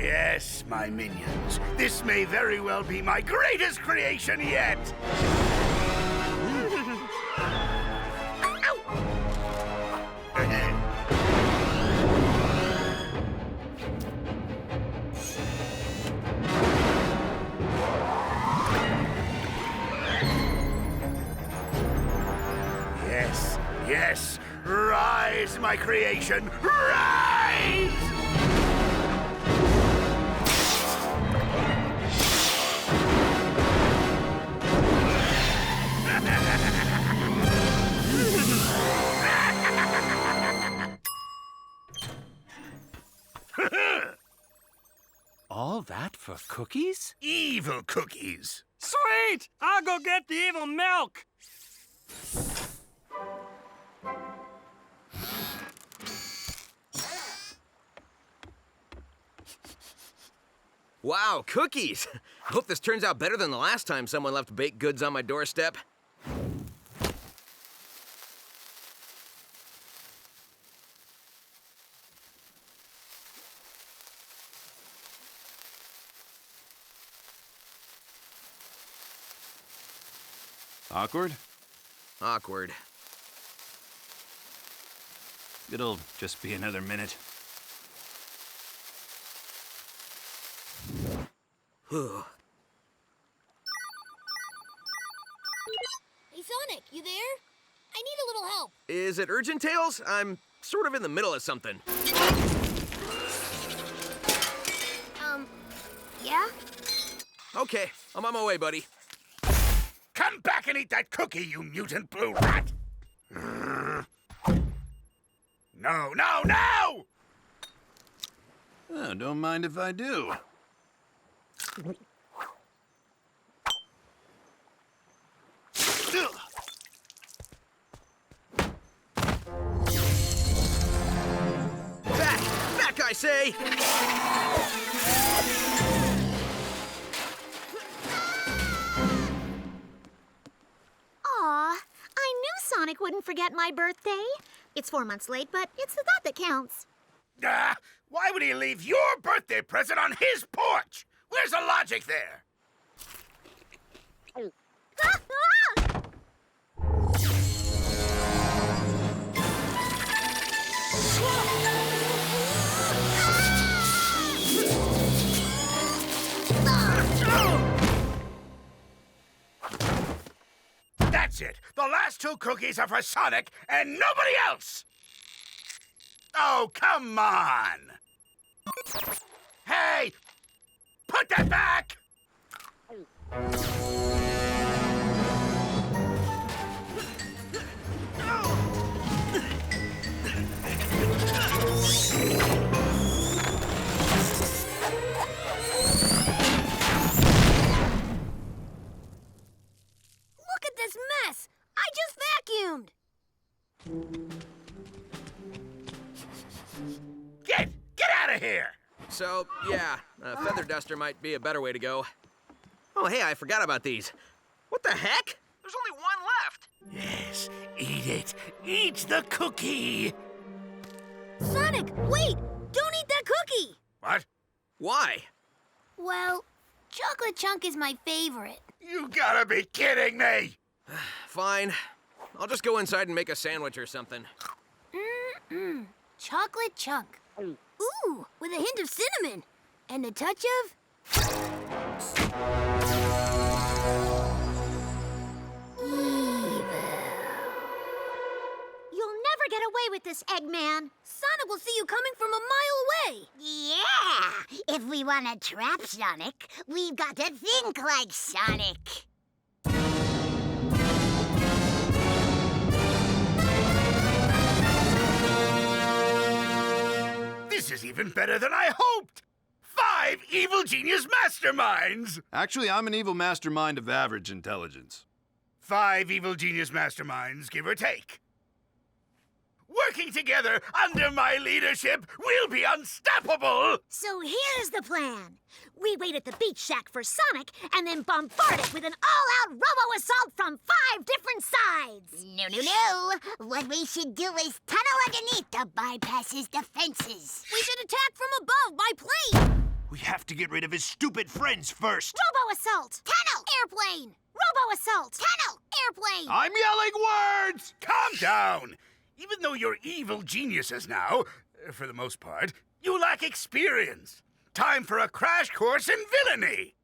Yes, my minions. This may very well be my greatest creation yet! Yes, yes! Rise, my creation! Rise! All that for cookies? Evil cookies! Sweet! I'll go get the evil milk! Wow, cookies! I hope this turns out better than the last time someone left baked goods on my doorstep. Awkward? Awkward. It'll just be another minute. Whew. Hey, Sonic, you there? I need a little help. Is it urgent, Tails? I'm sort of in the middle of something. Yeah? Okay, I'm on my way, buddy. Come back and eat that cookie, you mutant blue rat! No, no, no! Oh, don't mind if I do. Back! Back, I say! Aw, I knew Sonic wouldn't forget my birthday. It's 4 months late, but it's the thought that counts. Why would he leave your birthday present on his porch? Where's the logic there? Ah! Ah! That's it. The last 2 cookies are for Sonic and nobody else. Oh, come on. Hey, put that back. Look at this mess! I just vacuumed! Get out of here. So, yeah, a feather duster might be a better way to go. Oh, hey, I forgot about these. What the heck? There's only one left. Yes, eat it. Eat the cookie. Sonic, wait! Don't eat that cookie! What? Why? Well, chocolate chunk is my favorite. You gotta be kidding me. Fine. I'll just go inside and make a sandwich or something. Chocolate chunk. Ooh, with a hint of cinnamon. And a touch of... evil. You'll never get away with this, Eggman. Sonic will see you coming from a mile away. Yeah! If we want to trap Sonic, we've got to think like Sonic. This is even better than I hoped. 5 evil genius masterminds. Actually, I'm an evil mastermind of average intelligence. 5 evil genius masterminds, give or take. Working together under my leadership, we'll be unstoppable! So here's the plan. We wait at the beach shack for Sonic and then bombard it with an all-out robo-assault from 5 different sides. No. What we should do is tunnel underneath to bypass his defenses. We should attack from above by plane. We have to get rid of his stupid friends first. Robo-assault! Tunnel! Airplane! Robo-assault! Tunnel! Airplane! I'm yelling words! Calm down! Even though you're evil geniuses now, for the most part, you lack experience. Time for a crash course in villainy!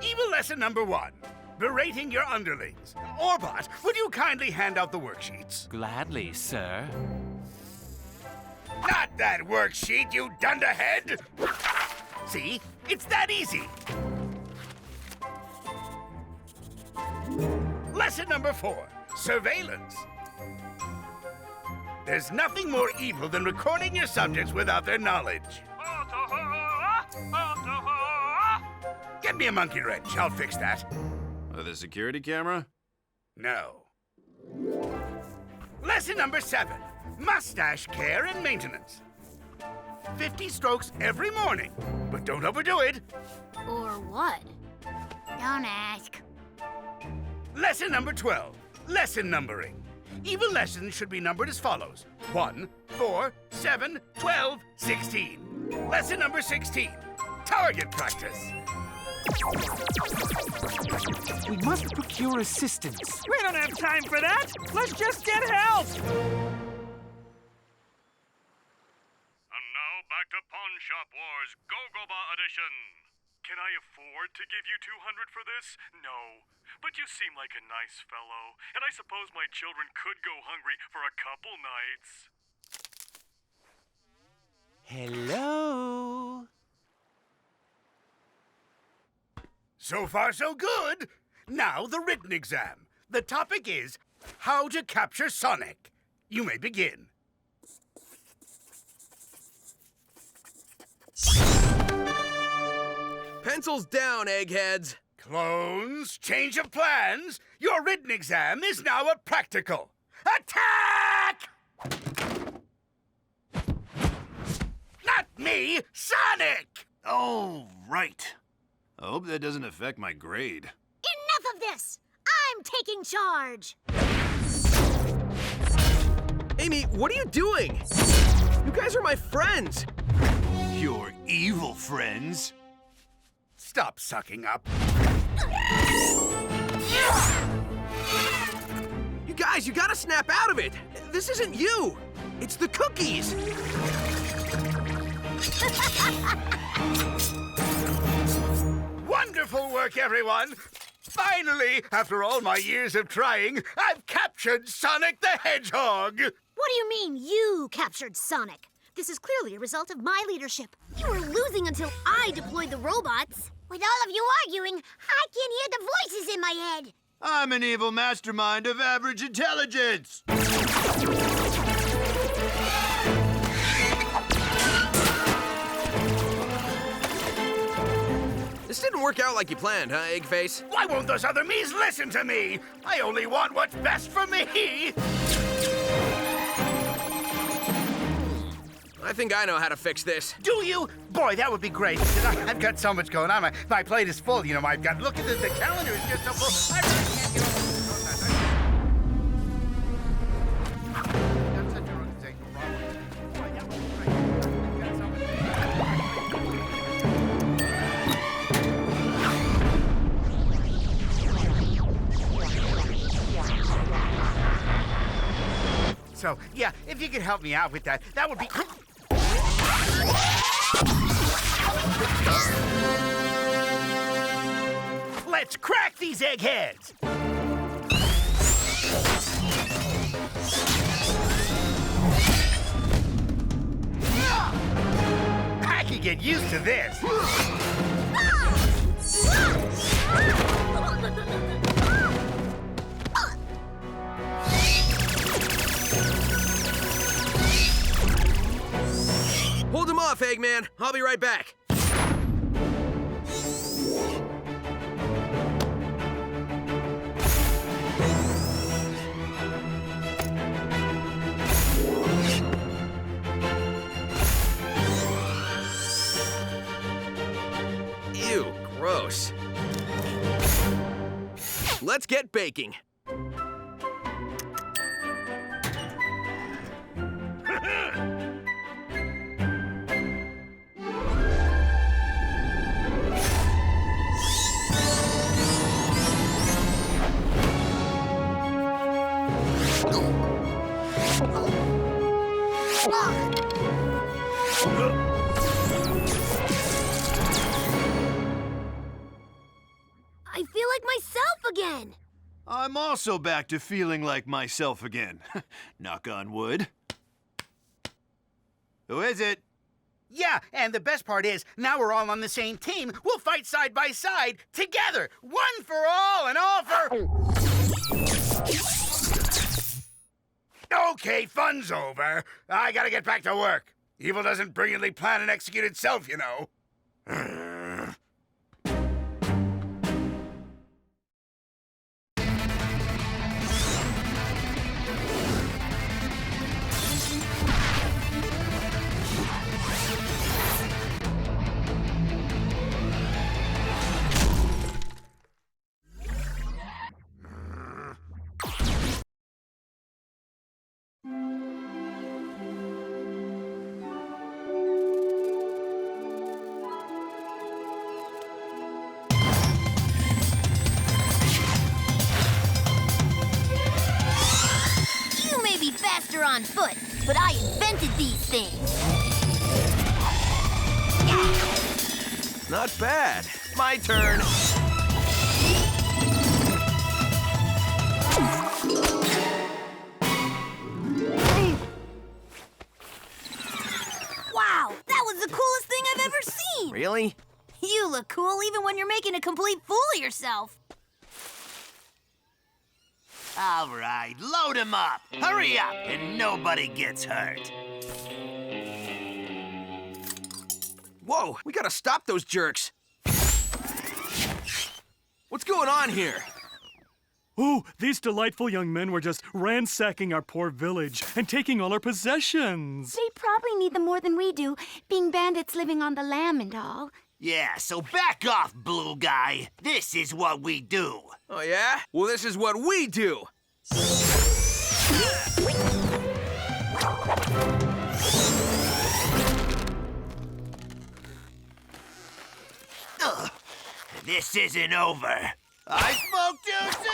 Evil lesson number 1. Berating your underlings. Orbot, would you kindly hand out the worksheets? Gladly, sir. Not that worksheet, you dunderhead! See? It's that easy. Lesson number 4. Surveillance. There's nothing more evil than recording your subjects without their knowledge. Get me a monkey wrench. I'll fix that. The security camera? No. Lesson number 7. Mustache care and maintenance. 50 strokes every morning, but don't overdo it. Or what? Don't ask. Lesson number 12. Lesson numbering. Evil lessons should be numbered as follows. 1, 4, 7, 12, 16. Lesson number 16. Target practice. We must procure assistance. We don't have time for that. Let's just get help. And now back to Pawn Shop Wars Go-Goba Edition. Can I afford to give you 200 for this? No. But you seem like a nice fellow, and I suppose my children could go hungry for a couple nights. Hello? So far, so good. Now, the written exam. The topic is how to capture Sonic. You may begin. Pencils down, Eggheads. Clones, change of plans. Your written exam is now a practical. Attack! Not me, Sonic! Oh, right. I hope that doesn't affect my grade. Enough of this! I'm taking charge! Amy, what are you doing? You guys are my friends. Your evil friends. Stop sucking up. You guys, you gotta snap out of it. This isn't you. It's the cookies. Wonderful work, everyone! Finally, after all my years of trying, I've captured Sonic the Hedgehog! What do you mean, you captured Sonic? This is clearly a result of my leadership. You were losing until I deployed the robots. With all of you arguing, I can hear the voices in my head. I'm an evil mastermind of average intelligence. This didn't work out like you planned, huh, Eggface? Why won't those other me's listen to me? I only want what's best for me! I think I know how to fix this. Do you? Boy, that would be great. I've got so much going on. My plate is full. You know, I've got, look at this, the calendar is just so full. I really can't get over That's such a organizational problem. Boy, that would be great. I've got so much. So, yeah, if you could help me out with that, that would be... Let's crack these eggheads! I can get used to this. Hold him off, Eggman. I'll be right back. Ew, gross. Let's get baking. I'm also back to feeling like myself again. Knock on wood. Who is it? Yeah, and the best part is, now we're all on the same team. We'll fight side by side, together. One for all and all for... Okay, fun's over. I gotta get back to work. Evil doesn't brilliantly plan and execute itself, you know. You may be faster on foot, but I invented these things. Not bad. My turn. Wow, that was the coolest thing I've ever seen. Really? You look cool even when you're making a complete fool of yourself. All right, load him up. Hurry up, and nobody gets hurt. Whoa, we gotta stop those jerks. What's going on here? Ooh, these delightful young men were just ransacking our poor village and taking all our possessions. They probably need them more than we do, being bandits living on the lam and all. Yeah, so back off, blue guy. This is what we do. Oh, yeah? Well, this is what we do. Ugh, this isn't over. I spoke too soon!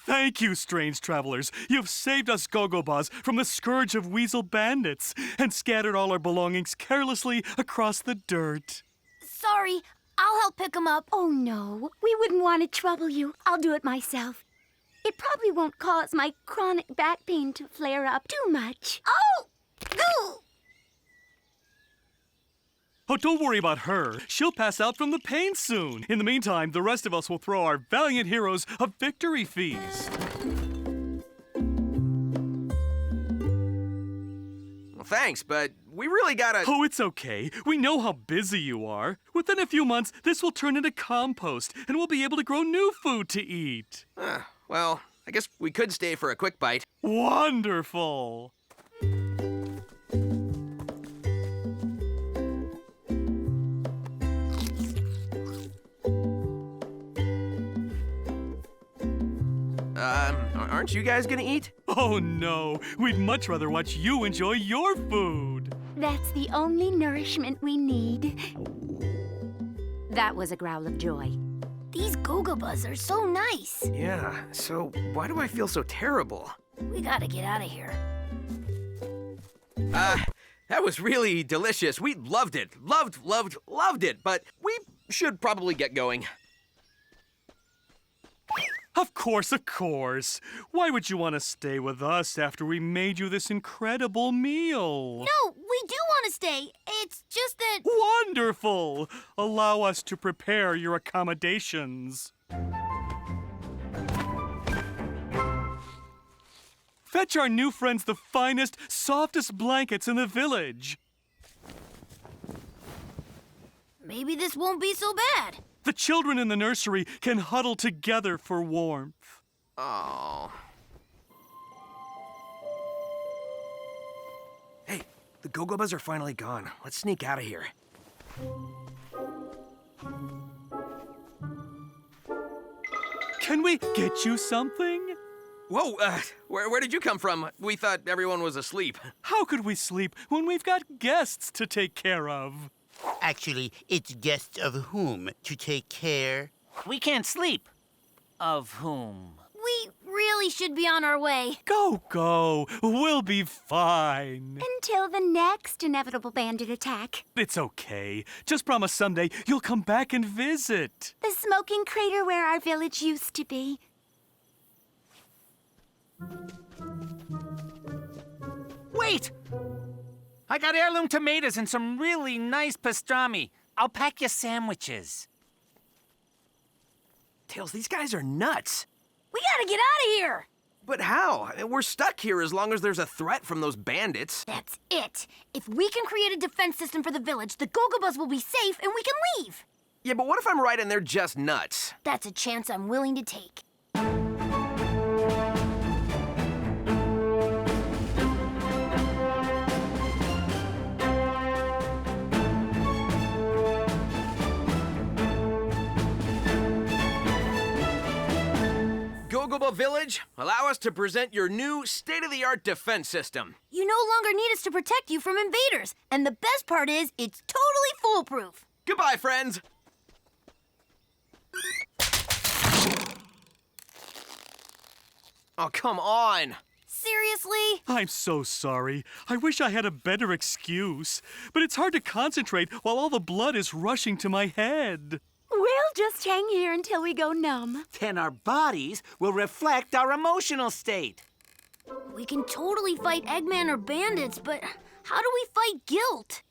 Thank you, strange travelers. You've saved us Gogobas from the scourge of weasel bandits and scattered all our belongings carelessly across the dirt. Sorry, I'll help pick them up. Oh, no, we wouldn't want to trouble you. I'll do it myself. It probably won't cause my chronic back pain to flare up too much. Oh! Ooh! Oh, don't worry about her. She'll pass out from the pain soon. In the meantime, the rest of us will throw our valiant heroes a victory feast. Well, thanks, but we really gotta... Oh, it's okay. We know how busy you are. Within a few months, this will turn into compost, and we'll be able to grow new food to eat. Well, I guess we could stay for a quick bite. Wonderful! Aren't you guys gonna eat? Oh, no. We'd much rather watch you enjoy your food. That's the only nourishment we need. That was a growl of joy. These Gogobas are so nice. Yeah, so why do I feel so terrible? We gotta get out of here. That was really delicious. We loved it. Loved it. But we should probably get going. Of course, of course. Why would you want to stay with us after we made you this incredible meal? No, we do want to stay. It's just that... Wonderful! Allow us to prepare your accommodations. Fetch our new friends the finest, softest blankets in the village. Maybe this won't be so bad. The children in the nursery can huddle together for warmth. Oh. Hey, the Gogobas are finally gone. Let's sneak out of here. Can we get you something? Whoa, where did you come from? We thought everyone was asleep. How could we sleep when we've got guests to take care of? Actually, it's guests of whom to take care. We can't sleep. Of whom? We really really should be on our way. Go. We'll be fine. Until the next inevitable bandit attack. It's okay. Just promise someday you'll come back and visit. The smoking crater where our village used to be. Wait! I got heirloom tomatoes and some really nice pastrami. I'll pack you sandwiches. Tails, these guys are nuts. We gotta get out of here! But how? We're stuck here as long as there's a threat from those bandits. That's it. If we can create a defense system for the village, the Gogobas will be safe and we can leave. Yeah, but what if I'm right and they're just nuts? That's a chance I'm willing to take. Gogoba Village, allow us to present your new state-of-the-art defense system. You no longer need us to protect you from invaders. And the best part is, it's totally foolproof. Goodbye, friends. Oh, come on. Seriously? I'm so sorry. I wish I had a better excuse. But it's hard to concentrate while all the blood is rushing to my head. We'll just hang here until we go numb. Then our bodies will reflect our emotional state. We can totally fight Eggman or bandits, but how do we fight guilt?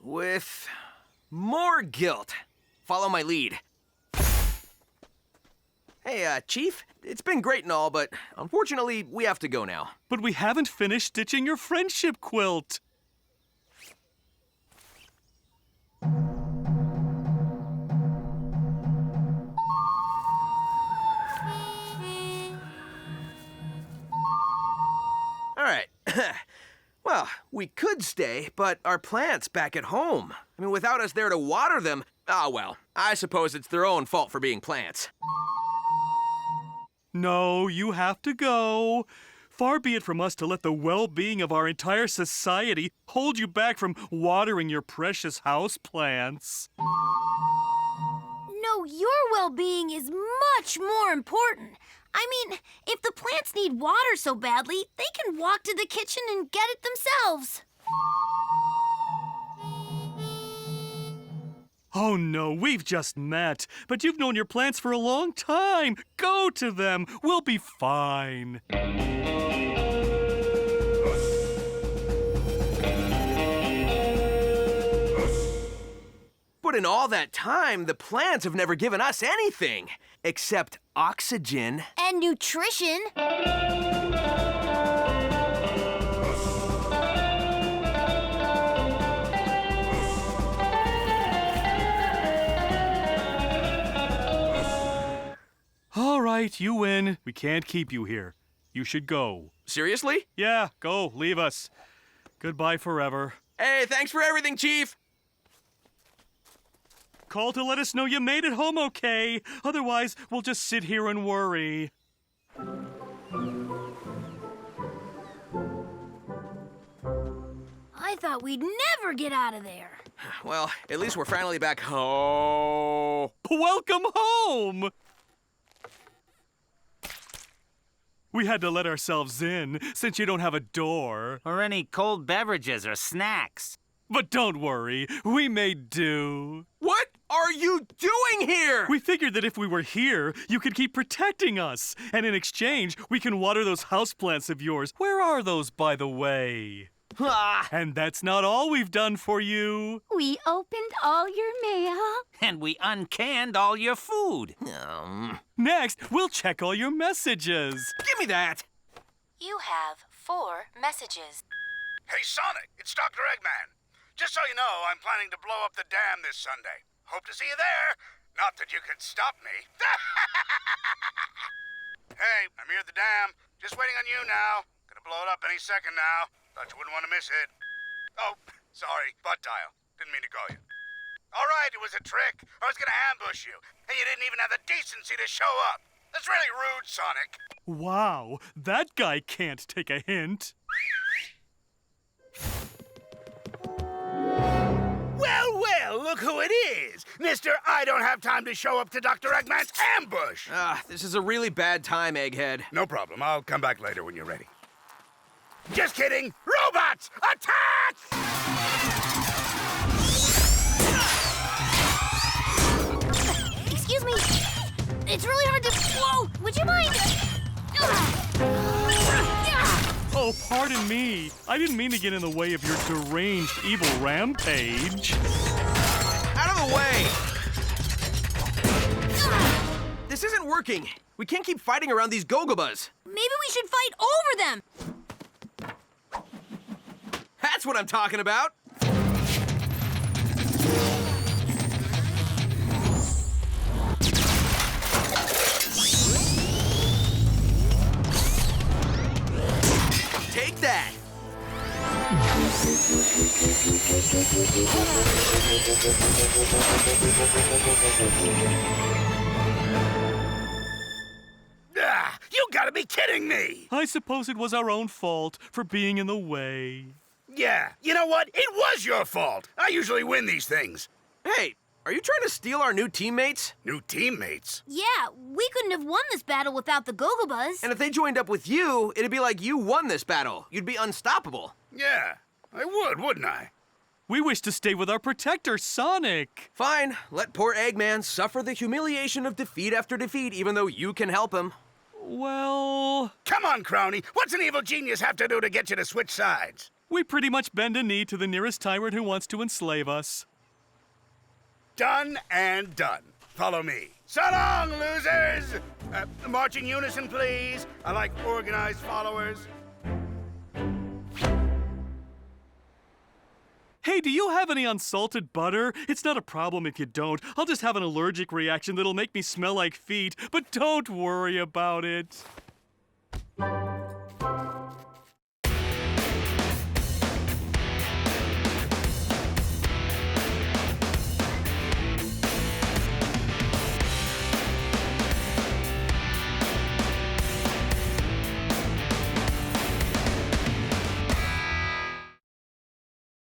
With more guilt. Follow my lead. Hey, Chief, it's been great and all, but unfortunately, we have to go now. But we haven't finished stitching your friendship quilt. All right. Well, we could stay, but our plants back at home. I mean, without us there to water them, well, I suppose it's their own fault for being plants. No, you have to go. Far be it from us to let the well-being of our entire society hold you back from watering your precious houseplants. No, your well-being is much more important. I mean, if the plants need water so badly, they can walk to the kitchen and get it themselves. Oh no, we've just met. But you've known your plants for a long time. Go to them. We'll be fine. But in all that time, the plants have never given us anything except oxygen. And nutrition. All right, you win. We can't keep you here. You should go. Seriously? Yeah, go. Leave us. Goodbye forever. Hey, thanks for everything, Chief. Call to let us know you made it home okay. Otherwise, we'll just sit here and worry. I thought we'd never get out of there. Well, at least we're finally back home. Welcome home! We had to let ourselves in, since you don't have a door. Or any cold beverages or snacks. But don't worry, we made do. What are you doing here? We figured that if we were here, you could keep protecting us. And in exchange, we can water those houseplants of yours. Where are those, by the way? And that's not all we've done for you. We opened all your mail. And we uncanned all your food. Next, we'll check all your messages. Give me that. You have 4 messages. Hey, Sonic, it's Dr. Eggman. Just so you know, I'm planning to blow up the dam this Sunday. Hope to see you there. Not that you could stop me. Hey, I'm here at the dam. Just waiting on you now. Gonna blow it up any second now. Thought you wouldn't want to miss it. Oh, sorry, butt dial. Didn't mean to call you. All right, it was a trick. I was gonna ambush you, and you didn't even have the decency to show up. That's really rude, Sonic. Wow, that guy can't take a hint. Well, Look who it is! Mr. I don't have time to show up to Dr. Eggman's ambush! This is a really bad time, Egghead. No problem. I'll come back later when you're ready. Just kidding! Robots, attack! Excuse me. It's really hard to... Whoa! Would you mind? Oh, pardon me. I didn't mean to get in the way of your deranged evil rampage. Out of the way! This isn't working. We can't keep fighting around these Gogobas. Maybe we should fight over them. That's what I'm talking about. Take that. You gotta be kidding me! I suppose it was our own fault for being in the way. Yeah, you know what? It was your fault. I usually win these things. Hey, are you trying to steal our new teammates? New teammates? Yeah, we couldn't have won this battle without the Gogobas. And if they joined up with you, it'd be like you won this battle. You'd be unstoppable. Yeah, I would, wouldn't I? We wish to stay with our protector, Sonic. Fine, let poor Eggman suffer the humiliation of defeat after defeat, even though you can help him. Well... Come on, Crowny. What's an evil genius have to do to get you to switch sides? we pretty much bend a knee to the nearest tyrant who wants to enslave us. Done and done. Follow me. So long, losers! Marching unison, please. I like organized followers. Hey, do you have any unsalted butter? It's not a problem if you don't. I'll just have an allergic reaction that'll make me smell like feet, but don't worry about it.